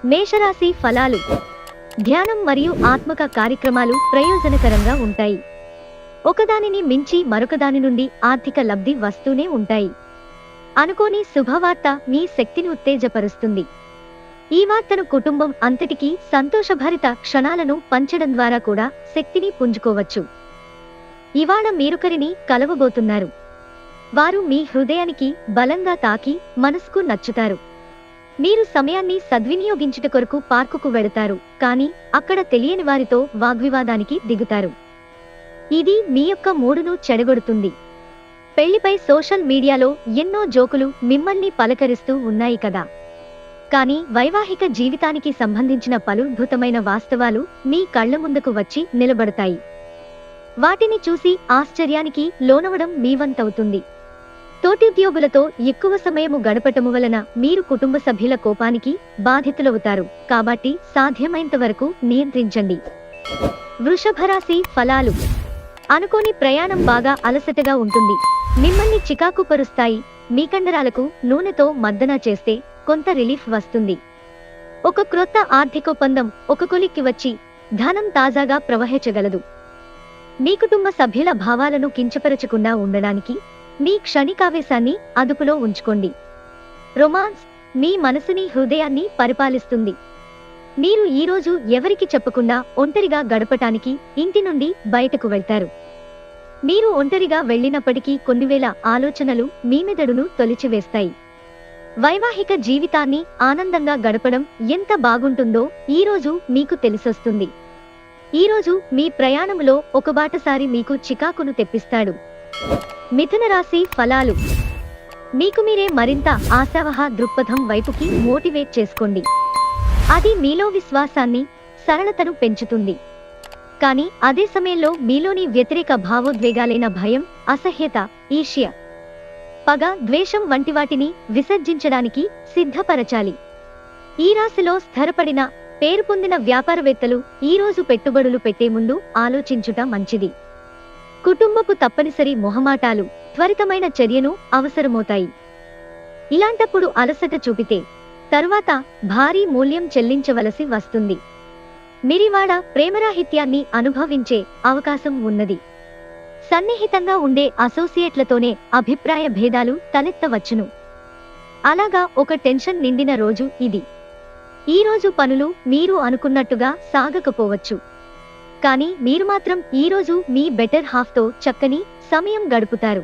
మేషరాశి ఫలాలు. ధ్యానం మరియు ఆత్మక కార్యక్రమాలు ప్రయోజనకరంగా ఉంటాయి. ఒకదానిని మించి మరొకదాని నుండి ఆర్థిక లబ్ధి వస్తూనే ఉంటాయి. అనుకోని శుభవార్త మీ శక్తిని ఉత్తేజపరుస్తుంది. ఈ వార్తను కుటుంబం అంతటికీ సంతోషభరిత క్షణాలను పంచడం ద్వారా కూడా శక్తిని పుంజుకోవచ్చు. ఇవాళ మీరొకరిని కలవబోతున్నారు. వారు మీ హృదయానికి బలంగా తాకి మనసుకు నచ్చుతారు. మీరు సమయాన్ని సద్వినియోగించుట కొరకు పార్కుకు వెళతారు, కానీ అక్కడ తెలియని వారితో వాగ్వివాదానికి దిగుతారు. ఇది మీ యొక్క మూడును చెడగొడుతుంది. పెళ్లిపై సోషల్ మీడియాలో ఎన్నో జోకులు మిమ్మల్ని పలకరిస్తూ ఉన్నాయి కదా. కానీ వైవాహిక జీవితానికి సంబంధించిన పలుద్భుతమైన వాస్తవాలు మీ కళ్ల ముందుకు వచ్చి నిలబడతాయి. వాటిని చూసి ఆశ్చర్యానికి లోనవడం మీ వంతవుతుంది. తోటిద్యోగులతో ఎక్కువ సమయము గడపటము వలన మీరు కుటుంబ సభ్యుల కోపానికి బాధితులవుతారు, కాబట్టి సాధ్యమైనంత వరకు నియంత్రించండి. వృషభరాశి ఫలాలు. అనుకోని ప్రయాణం బాగా అలసటగా ఉంటుంది. మిమ్మల్ని చికాకు పరుస్తాయి. మీ కండరాలకు నూనెతో మర్దన చేస్తే కొంత రిలీఫ్ వస్తుంది. ఒక క్రొత్త ఆర్థికోపందం ఒక కొలిక్కి వచ్చి ధనం తాజాగా ప్రవహించగలదు. మీ కుటుంబ సభ్యుల భావాలను కించపరచకుండా ఉండడానికి మీ క్షణికావేశాన్ని అదుపులో ఉంచుకోండి. రొమాన్స్ మీ మనసుని హృదయాన్ని పరిపాలిస్తుంది. మీరు ఈరోజు ఎవరికి చెప్పకుండా ఒంటరిగా గడపటానికి ఇంటి నుండి బయటకు వెళ్తారు. మీరు ఒంటరిగా వెళ్ళినప్పటికీ కొన్నివేల ఆలోచనలు మీ మెదడును తొలిచివేస్తాయి. వైవాహిక జీవితాన్ని ఆనందంగా గడపడం ఎంత బాగుంటుందో ఈరోజు మీకు తెలిసొస్తుంది. ఈరోజు మీ ప్రయాణములో ఒక బాటసారి మీకు చికాకును తెప్పిస్తాడు. మిథున రాశి ఫలాలు. మీకు మీరే మరింత ఆశావహ దృక్పథం వైపుకి మోటివేట్ చేసుకోండి. అది మీలో విశ్వాసాన్ని, సరళతను పెంచుతుంది. కానీ అదే సమయంలో మీలోని వ్యతిరేక భావోద్వేగాలైన భయం, అసహ్యత, ఈర్ష్య, పగ, ద్వేషం వంటి వాటిని విసర్జించడానికి సిద్ధపరచాలి. ఈ రాశిలో స్థిరపడిన, పేరు పొందిన వ్యాపారవేత్తలు ఈరోజు పెట్టుబడులు పెట్టే ముందు ఆలోచించుట మంచిది. కుటుంబపు తప్పనిసరి మొహమాటాలు త్వరితమైన చర్యను అవసరమవుతాయి. ఇలాంటప్పుడు అలసట చూపితే తరువాత భారీ మూల్యం చెల్లించవలసి వస్తుంది. మిరివాడ ప్రేమరాహిత్యాన్ని అనుభవించే అవకాశం ఉన్నది. సన్నిహితంగా ఉండే అసోసియేట్లతోనే అభిప్రాయ భేదాలు తలెత్తవచ్చును. అలాగా ఒక టెన్షన్ నిండిన రోజు ఇది. ఈ రోజు పనులు మీరు అనుకున్నట్టుగా సాగకపోవచ్చు. కానీ మీరు మాత్రం ఈరోజు మీ బెటర్ హాఫ్తో చక్కని సమయం గడుపుతారు.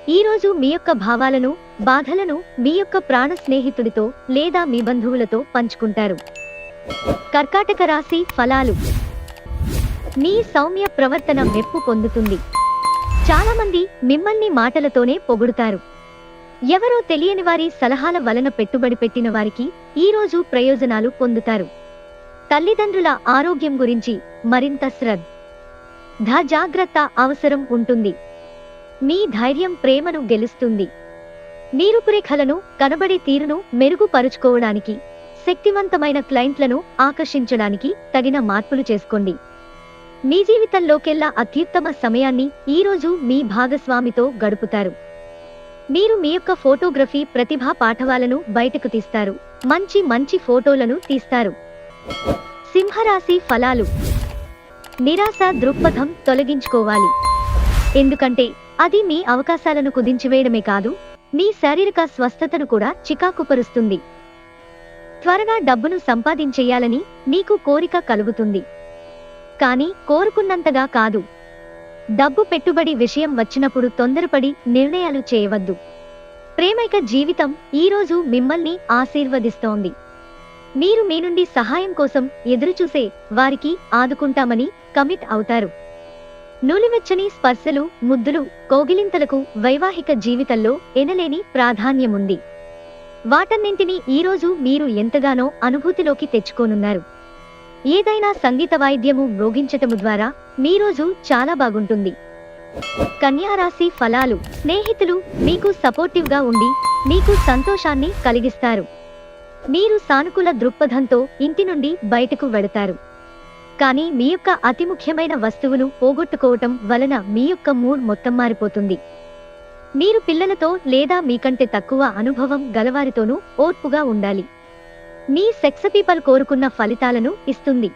ఈరోజు మీ యొక్క భావాలను, బాధలను మీ యొక్క ప్రాణ స్నేహితుడితో లేదా మీ బంధువులతో పంచుకుంటారు. కర్కాటక రాశి ఫలాలు. మీ సౌమ్య ప్రవర్తన మెప్పు పొందుతుంది. చాలామంది మిమ్మల్ని మాటలతోనే పొగుడుతారు. ఎవరో తెలియని వారి సలహాల వలన పెట్టుబడి పెట్టిన వారికి ఈరోజు ప్రయోజనాలు పొందుతారు. తల్లిదండ్రుల ఆరోగ్యం గురించి మరింత శ్రద్ధ, జాగ్రత్త అవసరం ఉంటుంది. మీ ధైర్యం ప్రేమను గెలుస్తుంది. మీ రూపురేఖలను, కనబడే తీరును మెరుగుపరుచుకోవడానికి, శక్తివంతమైన క్లయింట్లను ఆకర్షించడానికి తగిన మార్పులు చేసుకోండి. మీ జీవితంలోకెల్లా అత్యుత్తమ సమయాన్ని ఈరోజు మీ భాగస్వామితో గడుపుతారు. మీరు మీ యొక్క ఫోటోగ్రఫీ ప్రతిభా పాఠవాలను బయటకు తీస్తారు. మంచి మంచి ఫోటోలను తీస్తారు. సింహరాశి ఫలాలు. నిరాశ దృక్పథం తొలగించుకోవాలి. ఎందుకంటే అది మీ అవకాశాలను కుదించివేయడమే కాదు, మీ శారీరక స్వస్థతను కూడా చికాకుపరుస్తుంది. త్వరగా డబ్బును సంపాదించేయాలని మీకు కోరిక కలుగుతుంది. కానీ కోరుకున్నంతగా కాదు. డబ్బు పెట్టుబడి విషయం వచ్చినప్పుడు తొందరపడి నిర్ణయాలు చేయవద్దు. ప్రేమైక జీవితం ఈరోజు మిమ్మల్ని ఆశీర్వదిస్తోంది. మీరు మీ నుండి సహాయం కోసం ఎదురుచూసే వారికి ఆదుకుంటామని కమిట్ అవుతారు. నూలివెచ్చని స్పర్శలు, ముద్దులు, కౌగిలింతలకు వైవాహిక జీవితంలో ఎనలేని ప్రాధాన్యముంది. వాటన్నింటినీ ఈరోజు మీరు ఎంతగానో అనుభూతిలోకి తెచ్చుకోనున్నారు. ఏదైనా సంగీత వాయిద్యము మ్రోగించటము ద్వారా మీ రోజు చాలా బాగుంటుంది. కన్యారాశి ఫలాలు. స్నేహితులు మీకు సపోర్టివ్గా ఉండి మీకు సంతోషాన్ని కలిగిస్తారు. మీరు సానుకూల దృక్పథంతో ఇంటి నుండి బయటకు వెడతారు. కానీ మీ యొక్క అతి ముఖ్యమైన వస్తువును పోగొట్టుకోవటం వలన మీ యొక్క మూడ్ మొత్తం మారిపోతుంది. మీరు పిల్లలతో లేదా మీకంటే తక్కువ అనుభవం గలవారితోనూ ఓర్పుగా ఉండాలి. మీ సెక్స్ పీపుల్ కోరుకున్న ఫలితాలను ఇస్తుంది.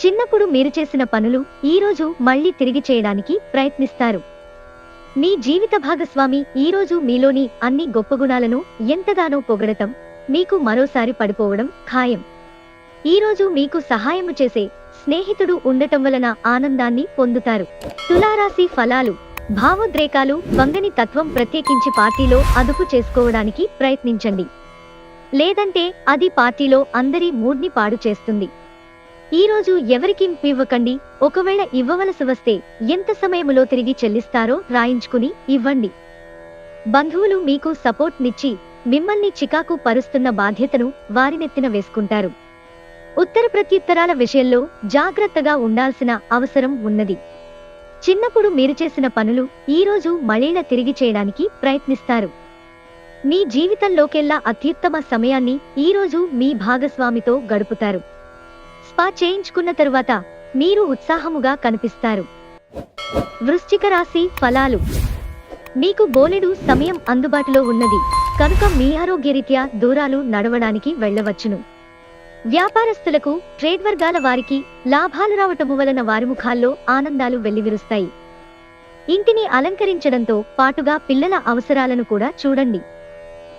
చిన్నప్పుడు మీరు చేసిన పనులు ఈరోజు మళ్ళీ తిరిగి చేయడానికి ప్రయత్నిస్తారు. మీ జీవిత భాగస్వామి ఈరోజు మీలోని అన్ని గొప్ప గుణాలను ఎంతగానో పొగడటం, మీకు మరోసారి పడిపోవడం ఖాయం. ఈరోజు మీకు సహాయము చేసే స్నేహితుడు ఉండటం వలన ఆనందాన్ని పొందుతారు. తులారాశి ఫలాలు. భావోద్రేకాలు, వంగని తత్వం ప్రత్యేకించి పార్టీలో అదుపు చేసుకోవడానికి ప్రయత్నించండి. లేదంటే అది పార్టీలో అందరి మూడ్ని పాడు చేస్తుంది. ఈరోజు ఎవరికి ఇవ్వకండి. ఒకవేళ ఇవ్వవలసి వస్తే ఎంత సమయములో తిరిగి చెల్లిస్తారో రాయించుకుని ఇవ్వండి. బంధువులు మీకు సపోర్ట్ నిచ్చి మిమ్మల్ని చికాకు పరుస్తున్న బాధ్యతను వారినెత్తిన వేసుకుంటారు. ఉత్తర ప్రత్యుత్తరాల విషయంలో జాగ్రత్తగా ఉండాల్సిన అవసరం ఉన్నది. చిన్నప్పుడు మీరు చేసిన పనులు ఈరోజు మళ్ళీ తిరిగి చేయడానికి ప్రయత్నిస్తారు. మీ జీవితంలోకెల్లా అత్యుత్తమ సమయాన్ని ఈరోజు మీ భాగస్వామితో గడుపుతారు. స్పా చేయించుకున్న తరువాత మీరు ఉత్సాహముగా కనిపిస్తారు. వృశ్చిక రాశి ఫలాలు. మీకు బోలెడు సమయం అందుబాటులో ఉన్నది కనుక మీ ఆరోగ్యరీత్యా దూరాలు నడవడానికి వెళ్ళవచ్చును. వ్యాపారస్తులకు, ట్రేడ్ వర్గాల వారికి లాభాలు రావటము వలన వారి ముఖాల్లో ఆనందాలు వెల్లివిరుస్తాయి. ఇంటిని అలంకరించడంతో పాటుగా పిల్లల అవసరాలను కూడా చూడండి.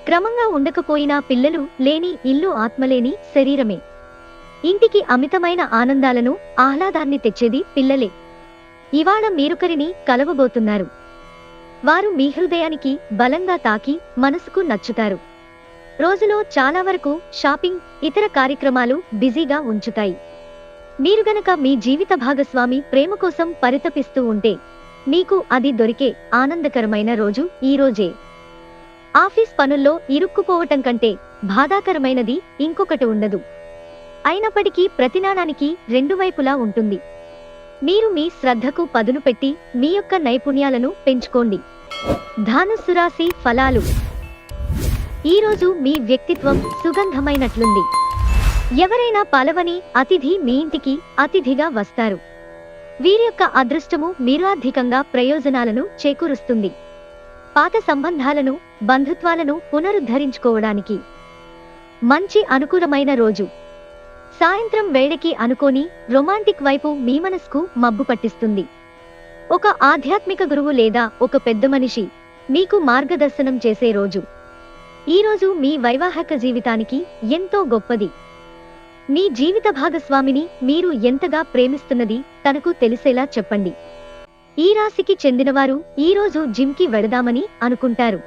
క్రమంగా ఉండకపోయినా పిల్లలు లేని ఇల్లు ఆత్మలేని శరీరమే. ఇంటికి అమితమైన ఆనందాలను, ఆహ్లాదాన్ని తెచ్చేది పిల్లలే. ఇవాళ మీరొకరిని కలవబోతున్నారు. వారు మీ హృదయానికి బలంగా తాకి మనసుకు నచ్చుతారు. రోజులో చాలా వరకు షాపింగ్, ఇతర కార్యక్రమాలు బిజీగా ఉంచుతాయి. మీరు గనక మీ జీవిత భాగస్వామి ప్రేమ కోసం పరితపిస్తూ ఉంటే మీకు అది దొరికే ఆనందకరమైన రోజు ఈ రోజే. ఆఫీస్ పనుల్లో ఇరుక్కుపోవటం కంటే బాధాకరమైనది ఇంకొకటి ఉండదు. అయినప్పటికీ ప్రతి నాణానికి రెండు వైపులా ఉంటుంది. మీరు మీ శ్రద్ధకు పదును పెట్టి మీ యొక్క నైపుణ్యాలను పెంచుకోండి. ధనుస్సు రాశి ఫలాలు. ఈరోజు మీ వ్యక్తిత్వం సుగంధమైనట్లుంది. ఎవరైనా పలవని అతిథి మీ ఇంటికి అతిథిగా వస్తారు. వీరి యొక్క అదృష్టము మీరు అధికంగా ప్రయోజనాలను చేకూరుస్తుంది. పాత సంబంధాలను, బంధుత్వాలను పునరుద్ధరించుకోవడానికి మంచి అనుకూలమైన రోజు. సాయంత్రం వేళకి అనుకోని రొమాంటిక్ వైపు మీ మనసుకు మబ్బు పట్టిస్తుంది. ఒక ఆధ్యాత్మిక గురువు లేదా ఒక పెద్ద మనిషి మీకు మార్గదర్శనం చేసే రోజు. ఈరోజు మీ వైవాహిక జీవితానికి ఎంతో గొప్పది. మీ జీవిత భాగస్వామిని మీరు ఎంతగా ప్రేమిస్తున్నది తనకు తెలిసేలా చెప్పండి. ఈ రాశికి చెందినవారు ఈరోజు జిమ్కి వెళదామని అనుకుంటారు.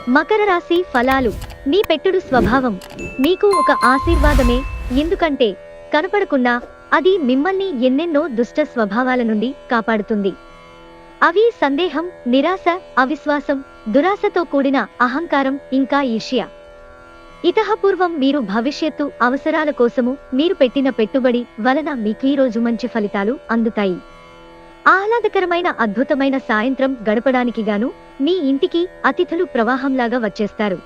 మకర రాశి ఫలాలు. మీ పెట్టుడు స్వభావం మీకు ఒక ఆశీర్వాదమే. ఎందుకంటే కనపడకుండా అది మిమ్మల్ని ఎన్నెన్నో దుష్ట స్వభావాల నుండి కాపాడుతుంది. అవి సందేహం, నిరాశ, అవిశ్వాసం, దురాశతో కూడిన అహంకారం, ఇంకా ఈర్ష్య. ఇతఃపూర్వం మీరు భవిష్యత్తు అవసరాల కోసము మీరు పెట్టిన పెట్టుబడి వలన మీకు ఈరోజు మంచి ఫలితాలు అందుతాయి. ఆహ్లాదకరమైన అద్భుతమైన సాయంత్రం గడపడానికి గాను మీ ఇంటికి అతిథులు ప్రవాహంలాగా వచ్చేస్తారు.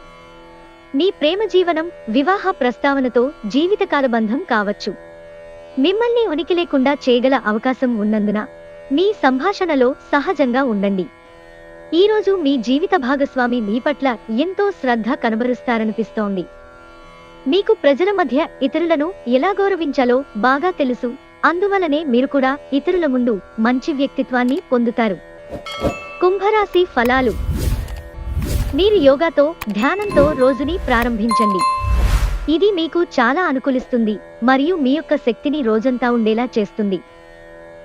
మీ ప్రేమ జీవనం వివాహ ప్రస్తావనతో జీవితకాల బంధం కావచ్చు. మిమ్మల్ని ఉనికి లేకుండా చేయగల అవకాశం ఉన్నందున మీ సంభాషణలో సహజంగా ఉండండి. ఈరోజు మీ జీవిత భాగస్వామి మీ పట్ల ఎంతో శ్రద్ధ కనబరుస్తారనిపిస్తోంది. మీకు ప్రజల మధ్య ఇతరులను ఎలా గౌరవించాలో బాగా తెలుసు. అందువలనే మీరు కూడా ఇతరుల ముందు మంచి వ్యక్తిత్వాన్ని పొందుతారు. కుంభరాశి ఫలాలు. మీరు యోగాతో, ధ్యానంతో రోజుని ప్రారంభించండి. ఇది మీకు చాలా అనుకూలిస్తుంది మరియు మీ యొక్క శక్తిని రోజంతా ఉండేలా చేస్తుంది.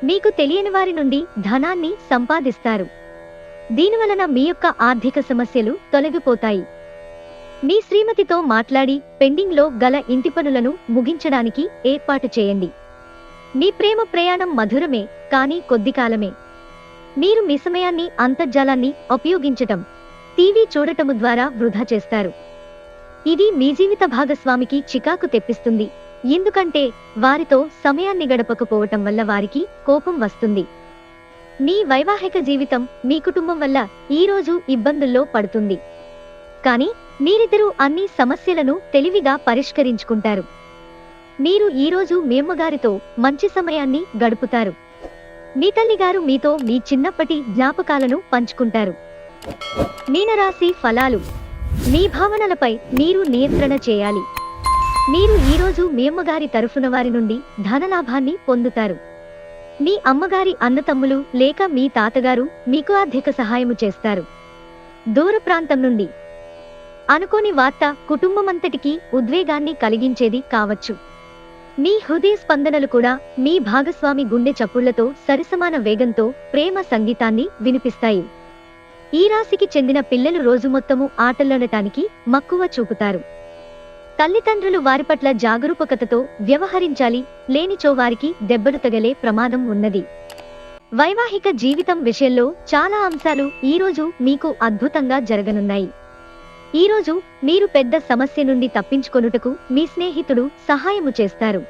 మీకు తెలియని వారి నుండి ధనాన్ని సంపాదిస్తారు. దీనివలన మీ యొక్క ఆర్థిక సమస్యలు తొలగిపోతాయి. మీ శ్రీమతితో మాట్లాడి పెండింగ్లో గల ఇంటి పనులను ముగించడానికి ఏర్పాటు చేయండి. మీ ప్రేమ ప్రయాణం మధురమే, కానీ కొద్ది కాలమే. మీరు మీ సమయాన్ని, అంతర్జాలాన్ని ఉపయోగించటం, టీవీ చూడటము ద్వారా వృధా చేస్తారు. ఇది మీ జీవిత భాగస్వామికి చికాకు తెప్పిస్తుంది. ఎందుకంటే వారితో సమయాన్ని గడపకపోవటం వల్ల వారికి కోపం వస్తుంది. మీ వైవాహిక జీవితం, మీ కుటుంబం వల్ల ఈరోజు ఇబ్బందుల్లో పడుతుంది. కానీ మీరిద్దరూ అన్ని సమస్యలను తెలివిగా పరిష్కరించుకుంటారు. మీరు ఈరోజు మీ అమ్మగారితో మంచి సమయాన్ని గడుపుతారు. మీ తల్లిగారు మీతో మీ చిన్నప్పటి జ్ఞాపకాలను పంచుకుంటారు. మీనరాశి ఫలాలు. మీ భావనలపై మీరు నియంత్రణ చేయాలి. మీరు ఈరోజు మీ అమ్మగారి తరఫున వారి నుండి ధనలాభాన్ని పొందుతారు. మీ అమ్మగారి అన్నతమ్ములు లేక మీ తాతగారు మీకు ఆర్థిక సహాయము చేస్తారు. దూర ప్రాంతం నుండి అనుకోని వార్త కుటుంబమంతటికీ ఉద్వేగాన్ని కలిగించేది కావచ్చు. మీ హృదయ స్పందనలు కూడా మీ భాగస్వామి గుండె చప్పుళ్లతో సరిసమాన వేగంతో ప్రేమ సంగీతాన్ని వినిపిస్తాయి. ఈ రాశికి చెందిన పిల్లలు రోజు మొత్తము ఆటలాడటానికి మక్కువ చూపుతారు. తల్లిదండ్రులు వారి పట్ల జాగరూకతతో వ్యవహరించాలి, లేనిచో వారికి దెబ్బలు తగలే ప్రమాదం ఉన్నది. వైవాహిక జీవితం విషయంలో చాలా అంశాలు ఈరోజు మీకు అద్భుతంగా జరగనున్నాయి. ఈరోజు మీరు పెద్ద సమస్య నుండి తప్పించుకొనుటకు మీ స్నేహితుడు సహాయము చేస్తారు.